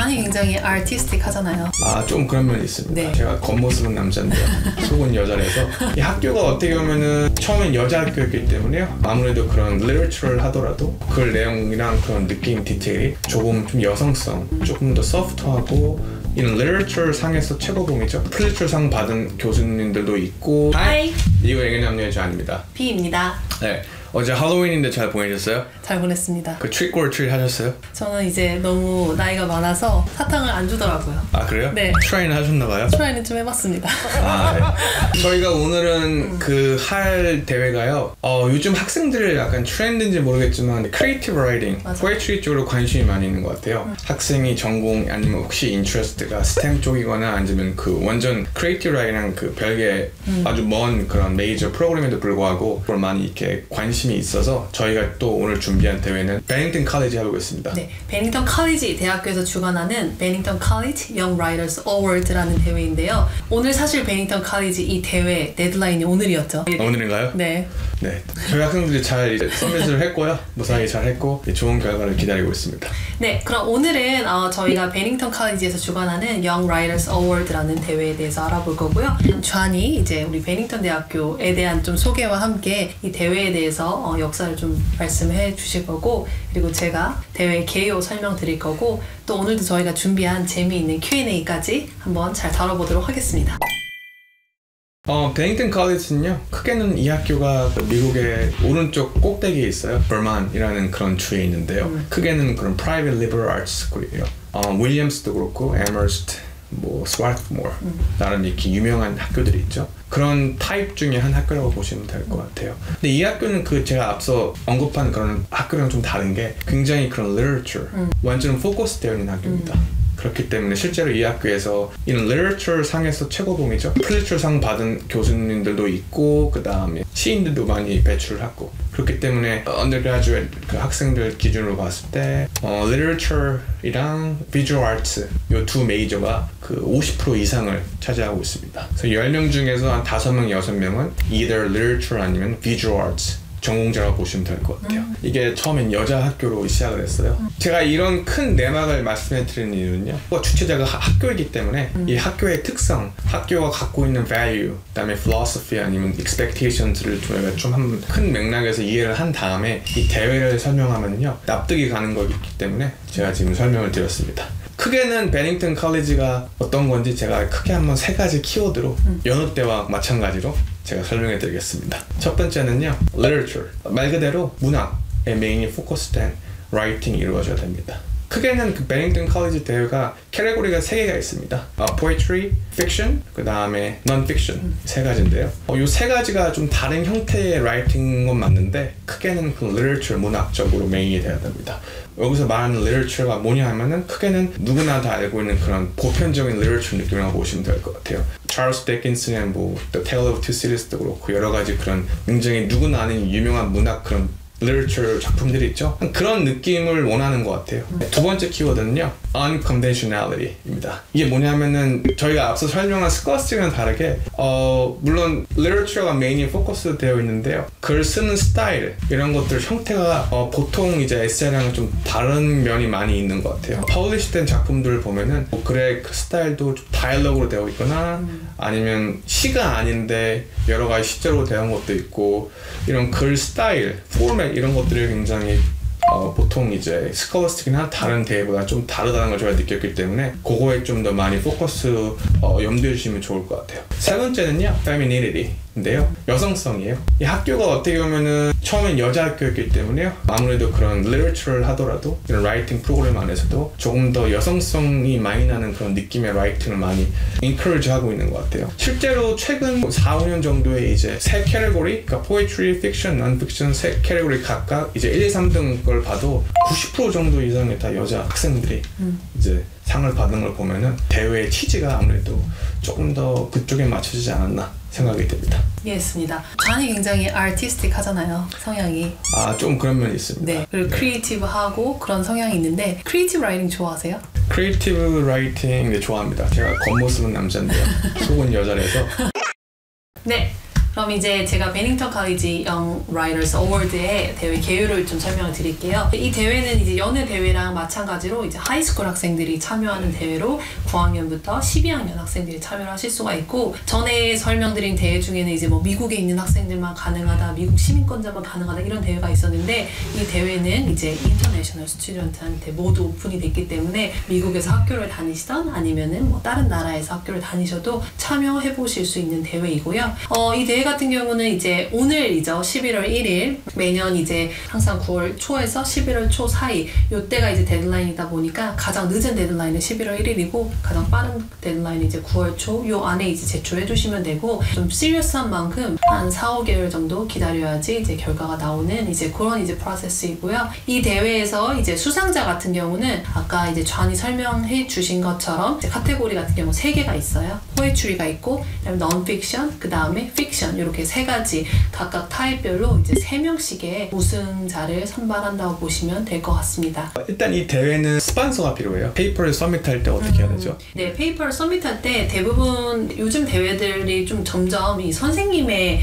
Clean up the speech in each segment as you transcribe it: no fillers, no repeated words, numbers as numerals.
좌니 굉장히 아티스틱 하잖아요. 좀 그런 면이 있습니다. 네. 제가 겉모습은 남자인데 속은 여자라서 이 학교가 어떻게 보면은 처음엔 여자 학교였기 때문에요. 아무래도 그런 리터처를 하더라도 그 내용이랑 그런 느낌 디테일이 조금 좀 여성성, 조금 더 소프트하고 이런 리터처 상에서 최고봉이죠. 플리처 상 받은 교수님들도 있고. 하이. 이거 얘기는 아닙니다. B입니다. 네. 어제 할로윈인데 잘 보내셨어요? 잘 보냈습니다. 그 트릭 or 트릿 하셨어요? 저는 이제 너무 나이가 많아서 사탕을 안 주더라고요. 아 그래요? 네. 트라이는 하셨나봐요? 트라이는 좀 해봤습니다. 네. 저희가 오늘은 그 할 대회가요. 요즘 학생들이 약간 트렌드인지 모르겠지만 크리에이티브 라이팅, 포에트리 쪽으로 관심이 많이 있는 것 같아요. 학생이 전공 아니면 혹시 인트레스트가 스템 쪽이거나 아니면 그 완전 크리에이티브 라이팅이랑 그 별개 아주 먼 그런 메이저 프로그램에도 불구하고 그걸 많이 이렇게 관심이 있어서 저희가 또 오늘 준비한 대회는 베닝턴 컬리지 하고 있습니다. 네, 베닝턴 컬리지 대학교에서 주관하는 베닝턴 컬리지 Young Writers Award라는 대회인데요. 오늘 사실 베닝턴 컬리지 이 대회 데드라인이 오늘이었죠. 오늘인가요? 네. 네, 저희 학생들이 잘 이제 서밋을 했고요. 무사히 잘 했고 좋은 결과를 기다리고 있습니다. 네, 그럼 오늘은 저희가 베닝턴 컬리지에서 주관하는 Young Writers Award라는 대회에 대해서 알아볼 거고요. 좌니 이제 우리 베닝턴 대학교에 대한 좀 소개와 함께 이 대회에 대해서 역사를 좀 말씀해 주실 거고, 그리고 제가 대회 개요 설명드릴 거고, 또 오늘도 저희가 준비한 재미있는 Q&A까지 한번 잘 다뤄보도록 하겠습니다. 베닝턴 컬리지는요, 크게는 이 학교가 미국의 오른쪽 꼭대기에 있어요. 버만이라는 그런 주에 있는데요. 크게는 그런 프라이빗 리버럴 아츠 스쿨이에요. 윌리엄스도 그렇고 에머스트, 스와트모어 나름 이렇게 유명한 학교들이 있죠. 그런 타입 중에 한 학교라고 보시면 될 것 같아요. 근데 이 학교는 제가 앞서 언급한 그런 학교랑 좀 다른 게 굉장히 그런 literature, 완전 포커스 되어 있는 학교입니다. 그렇기 때문에 실제로 이 학교에서 이런 리터처 상에서 최고봉이죠. 플리처 상 받은 교수님들도 있고 그 다음에 시인들도 많이 배출을 하고, 그렇기 때문에 언더그래주에이트 그 학생들 기준으로 봤을 때 리터처이랑 비주얼 아트 이 두 메이저가 그 50% 이상을 차지하고 있습니다. 그래서 10명 중에서 한 5명, 6명은 either literature 아니면 visual arts 전공자라고 보시면 될 것 같아요. 이게 처음엔 여자 학교로 시작을 했어요. 제가 이런 큰 내막을 말씀해 드리는 이유는요, 주최자가 학교이기 때문에 이 학교의 특성, 학교가 갖고 있는 value, 그다음에 philosophy 아니면 expectations를 저희가 좀 한번 큰 맥락에서 이해를 한 다음에 이 대회를 설명하면요 납득이 가는 거기 때문에 제가 지금 설명을 드렸습니다. 크게는 베닝턴 컬리지가 어떤 건지 제가 크게 한번 3가지 키워드로 여느 때와 마찬가지로 제가 설명해 드리겠습니다. 첫 번째는요, literature. 말 그대로 문학에 메인이 포커스된 라이팅이 이루어져야 됩니다. 크게는 그 베닝턴 컬리지 대회가 캐테고리가 3개가 있습니다. poetry, fiction, 그 다음에 non-fiction 3가지인데요. 이 3가지가 좀 다른 형태의 라이팅인 건 맞는데 크게는 그 literature, 문학적으로 메인이 돼야 됩니다. 여기서 말하는 literature가 뭐냐 하면은 크게는 누구나 다 알고 있는 그런 보편적인 literature 느낌이라고 보시면 될 것 같아요. 찰스 디킨슨의 The Tale of Two Cities도 그렇고 여러 가지 그런 굉장히 누구나 아는 유명한 문학 그런 literature 작품들이 있죠. 그런 느낌을 원하는 것 같아요. 두 번째 키워드는요, unconventionality입니다. 이게 뭐냐면은 저희가 앞서 설명한 스콜라스틱이랑 다르게 물론 literature가 메인이 포커스 되어 있는데요, 글 쓰는 스타일 이런 것들 형태가 보통 이제 에세이랑은 좀 다른 면이 많이 있는 것 같아요. 퍼블리시된 작품들을 보면은 글의 그 스타일도 좀 다이얼로그로 되어 있거나 아니면 시가 아닌데 여러 가지 시제로 되어 것도 있고, 이런 글 스타일, 포맷 이런 것들이 굉장히 보통 이제 스콜라스틱이나 다른 대회보다 좀 다르다는 걸 저희가 느꼈기 때문에 그거에 좀 더 많이 포커스 염두해 주시면 좋을 것 같아요. 세 번째는요, femininity인데요. 여성성이에요. 이 학교가 어떻게 보면은 처음엔 여자 학교였기 때문에요. 아무래도 그런 리터처를 하더라도 이런 라이팅 프로그램 안에서도 조금 더 여성성이 많이 나는 그런 느낌의 라이팅을 많이 encourage 하고 있는 것 같아요. 실제로 최근 4, 5년 정도에 이제 3캐테고리, 그러니까 poetry, fiction, non-fiction 3캐테고리 각각 이제 1, 2, 3등 걸 봐도 90% 정도 이상의 다 여자 학생들이 이제 상을 받은 걸 보면은 대회의 취지가 아무래도 조금 더 그쪽에 맞춰지지 않았나 생각이 됩니다. 이해했습니다. 좌니 굉장히 아티스틱 하잖아요, 성향이. 좀 그런 면이 있습니다. 네, 그리고 크리에이티브하고 그런 성향이 있는데 크리에이티브 라이팅 좋아하세요? 크리에이티브 라이팅 네, 좋아합니다. 제가 겉모습은 남자인데요 속은 여자라서. 네, 그럼 이제 제가 베닝턴 칼리지 Young Writers Award의 대회 개요를 좀 설명을 드릴게요. 이 대회는 이제 여느 대회랑 마찬가지로 이제 하이스쿨 학생들이 참여하는 대회로 9학년부터 12학년 학생들이 참여를 하실 수가 있고, 전에 설명드린 대회 중에는 이제 뭐 미국에 있는 학생들만 가능하다, 미국 시민권자만 가능하다 이런 대회가 있었는데, 이 대회는 이제 인터내셔널 스튜던트한테 모두 오픈이 됐기 때문에 미국에서 학교를 다니시던 아니면은 뭐 다른 나라에서 학교를 다니셔도 참여해 보실 수 있는 대회이고요. 이 대회 같은 경우는 이제 오늘이죠. 11월 1일. 매년 이제 항상 9월 초에서 11월 초 사이 요때가 이제 데드라인이다 보니까 가장 늦은 데드라인은 11월 1일이고 가장 빠른 데드라인은 이제 9월 초 요 안에 이제 제출해 주시면 되고, 좀 시리어스한 만큼 한 4, 5개월 정도 기다려야지 이제 결과가 나오는 이제 그런 이제 프로세스이고요. 이 대회에서 이제 수상자 같은 경우는 아까 이제 좌니 설명해 주신 것처럼 이제 카테고리 같은 경우 3개가 있어요. 포에츄리가 있고, 그다음에 non-fiction, 그 다음에 fiction 이렇게 3가지 각각 타입별로 이제 3명씩의 우승자를 선발한다고 보시면 될 것 같습니다. 일단 이 대회는 스폰서가 필요해요. 페이퍼를 서밋할 때 어떻게 해야 되죠? 네, 페이퍼를 서밋할 때 대부분 요즘 대회들이 좀 점점 이 선생님의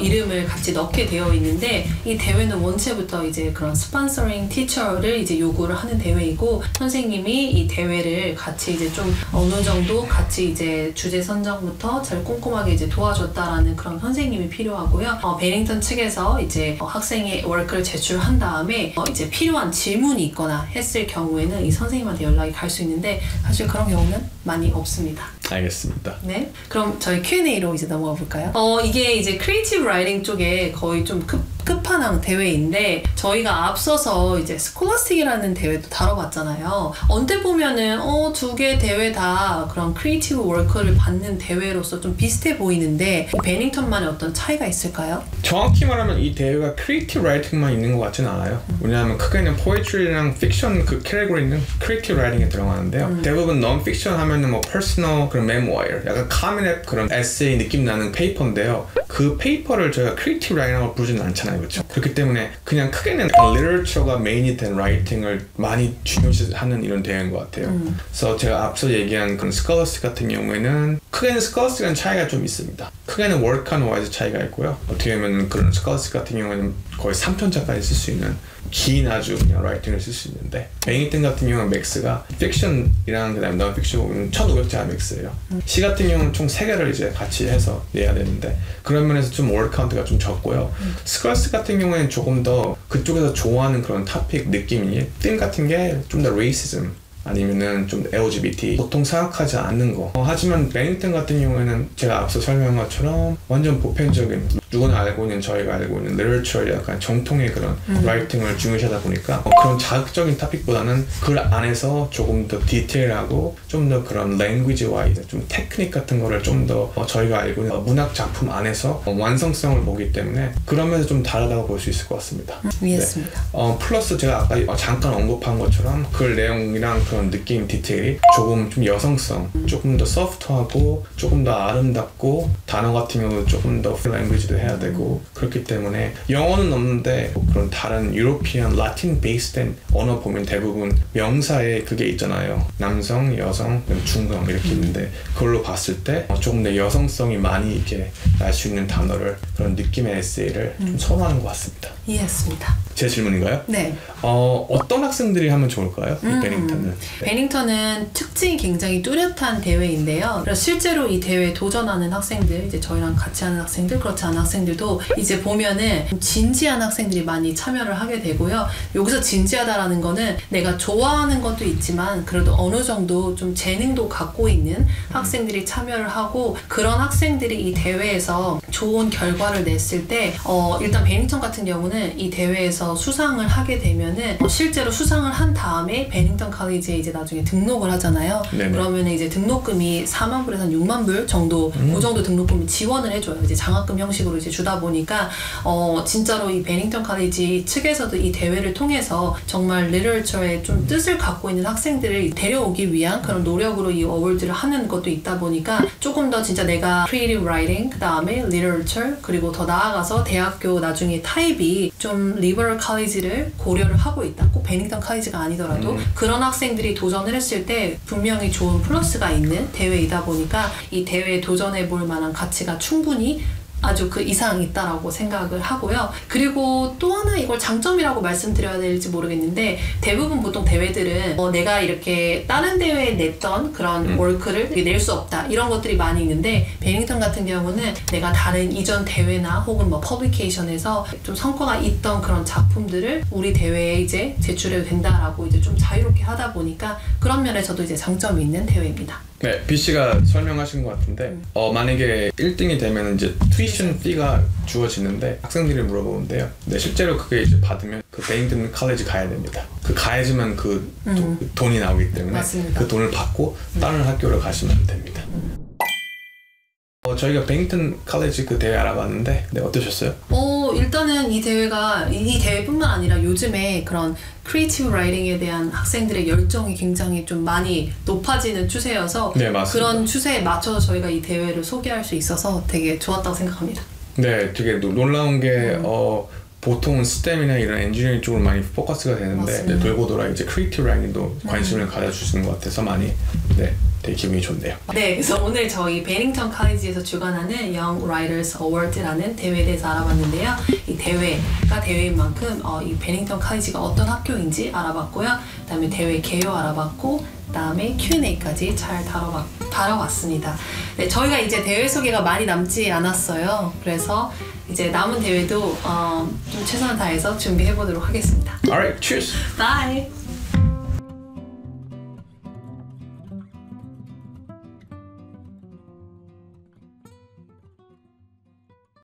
이름을 같이 넣게 되어 있는데, 이 대회는 원체부터 이제 그런 스폰서링 티처를 이제 요구를 하는 대회이고, 선생님이 이 대회를 같이 이제 좀 어느 정도 같이 이제 주제 선정부터 잘 꼼꼼하게 이제 도와줬다라는 그런 선생님이 필요하고요. 베닝턴 측에서 이제 학생의 워크를 제출한 다음에 이제 필요한 질문이 있거나 했을 경우에는 이 선생님한테 연락이 갈 수 있는데, 사실 그런 경우는 많이 없습니다. 알겠습니다. 네, 그럼 저희 Q&A로 이제 넘어가 볼까요? 이게 이제 크리에이티브 라이팅 쪽에 거의 좀 끝판왕 대회인데, 저희가 앞서서 이제 스콜라스틱이라는 대회도 다뤄봤잖아요. 언뜻 보면은 2개 대회 다 그런 크리에이티브 워크를 받는 대회로서 좀 비슷해 보이는데, 이 베닝턴만의 어떤 차이가 있을까요? 정확히 말하면 이 대회가 크리에이티브 라이팅만 있는 것 같지는 않아요. 왜냐하면 크게는 포에트리랑 픽션 그 캐테고리는 크리에이티브 라이팅에 들어가는데요. 대부분 non-fiction 하면은 뭐 퍼스널 그런 메모ir, 약간 카미넷 그런 에세이 느낌 나는 페이퍼인데요. 그 페이퍼를 저희가 크리에이티브 라이팅으로 부르지는 않잖아요. 그렇죠? 그렇기 때문에 그냥 크게는 리터처가 메인이 된 라이팅을 많이 중요시하는 이런 대회인 것 같아요. 그래서 제가 앞서 얘기한 그런 스콜라스틱 같은 경우에는 크게는 스콜라스틱은 차이가 좀 있습니다. 크게는 월칸 와이즈 차이가 있고요. 어떻게 보면 그런 스콜라스틱 같은 경우에는 거의 3편차까지 쓸 수 있는 긴 아주 그냥 라이팅을 쓸 수 있는데, 베닝턴 같은 경우는 맥스가 픽션이랑 그다음에 non-fiction 보면 1,500자 맥스예요. 시 같은 경우는 총 3개를 이제 같이 해서 내야 되는데, 그런 면에서 좀 월 카운트가 좀 적고요. 스콜라스틱 같은 경우에는 조금 더 그쪽에서 좋아하는 그런 토픽 느낌이 띵 같은 게 좀 더 레이시즘 아니면은 좀 LGBT 보통 생각하지 않는 거. 하지만 베닝턴 같은 경우에는 제가 앞서 설명한 것처럼 완전 보편적인, 누구나 알고 있는, 저희가 알고 있는 리터처 약간 정통의 그런 라이팅을 중요시하다 보니까 그런 자극적인 토픽보다는 그 안에서 조금 더 디테일하고 좀 더 그런 랭귀지와 좀 테크닉 같은 거를 좀 더 저희가 알고 있는 문학 작품 안에서 완성성을 보기 때문에 그런 면에서 좀 다르다고 볼 수 있을 것 같습니다. 이해했습니다. 네. 플러스 제가 아까 잠깐 언급한 것처럼 그 내용이랑 그런 느낌 디테일이 조금 좀 여성성, 조금 더 소프트하고 조금 더 아름답고, 단어 같은 경우도 조금 더 랭귀지도 해야 되고, 그렇기 때문에 영어는 없는데 그런 다른 유로피안, 라틴 베이스된 언어 보면 대부분 명사에 그게 있잖아요. 남성, 여성, 중성 이렇게 있는데, 그걸로 봤을 때 조금 더 여성성이 많이 이렇게 날 수 있는 단어를, 그런 느낌의 에세이를 좀 선호하는 것 같습니다. 이해했습니다. 제 질문인가요? 네. 어떤 학생들이 하면 좋을까요? 이 베닝턴은? 네. 베닝턴은 특징이 굉장히 뚜렷한 대회인데요. 그래서 실제로 이 대회에 도전하는 학생들, 이제 저희랑 같이 하는 학생들, 그렇지 않은 학생들도 이제 보면은 진지한 학생들이 많이 참여를 하게 되고요. 여기서 진지하다라는 거는 내가 좋아하는 것도 있지만 그래도 어느 정도 좀 재능도 갖고 있는 학생들이 참여를 하고, 그런 학생들이 이 대회에서 좋은 결과를 냈을 때 일단 베닝턴 같은 경우는 이 대회에서 수상을 하게 되면은 실제로 수상을 한 다음에 베닝턴 칼리지에 이제 나중에 등록을 하잖아요. 네네. 그러면 이제 등록금이 4만 불에서 한 6만 불 정도, 그 정도 등록금을 지원을 해줘요. 이제 장학금 형식으로 이제 주다 보니까 진짜로 이 베닝턴 칼리지 측에서도 이 대회를 통해서 정말 리터처에 좀 뜻을 갖고 있는 학생들을 데려오기 위한 그런 노력으로 이 어워드를 하는 것도 있다 보니까 조금 더 진짜 내가 크리에이티브 라이팅, 그 다음에 리터처, 그리고 더 나아가서 대학교 나중에 타입이 좀 리버럴 칼리지를 고려를 하고 있다. 꼭 베닝턴 칼리지가 아니더라도 그런 학생들이 도전을 했을 때 분명히 좋은 플러스가 있는 대회이다 보니까 이 대회에 도전해 볼 만한 가치가 충분히 아주 그 이상 있다라고 생각을 하고요. 그리고 또 하나 이걸 장점이라고 말씀드려야 될지 모르겠는데 대부분 보통 대회들은 내가 이렇게 다른 대회에 냈던 그런 월크를 낼 수 없다 이런 것들이 많이 있는데 베닝턴 같은 경우는 내가 다른 이전 대회나 혹은 뭐 퍼블리케이션에서 좀 성과가 있던 그런 작품들을 우리 대회에 이제 제출해도 된다라고 이제 좀 자유롭게 하다 보니까 그런 면에서도 이제 장점이 있는 대회입니다. 네, B 씨가 설명하신 것 같은데 만약에 1등이 되면 이제 튜이션 피가 주어지는데 학생들이 물어보는데요. 네, 실제로 그게 이제 받으면 그 베닝턴 칼리지 가야 됩니다. 그 가야지만 그 돈이 나오기 때문에 맞습니다. 그 돈을 받고 다른 학교를 가시면 됩니다. 저희가 베닝턴 칼리지 그 대회 알아봤는데 네, 어떠셨어요? 일단은 이 대회가 이 대회뿐만 아니라 요즘에 그런 크리에이티브 라이팅에 대한 학생들의 열정이 굉장히 좀 많이 높아지는 추세여서 네, 맞습니다. 그런 추세에 맞춰서 저희가 이 대회를 소개할 수 있어서 되게 좋았다고 생각합니다. 네, 되게 놀라운 게 보통은 스템이나 이런 엔지니어링 쪽으로 많이 포커스가 되는데 네, 돌고 돌아 이제 크리에이티브 라이팅도 관심을 가져주시는 것 같아서 많이 네, 되게 기분이 좋네요. 네, 그래서 오늘 저희 베닝턴 칼리지에서 주관하는 Young Writers Award라는 대회에 대해서 알아봤는데요. 이 대회가 대회인 만큼 이 베닝턴 칼리지가 어떤 학교인지 알아봤고요. 그다음에 대회 개요 알아봤고 그다음에 Q&A까지 잘 다뤄봤습니다. 네, 저희가 이제 대회 소개가 많이 남지 않았어요. 그래서 이제 남은 대회도 좀 최선을 다해서 준비해 보도록 하겠습니다. Alright, cheers. Bye.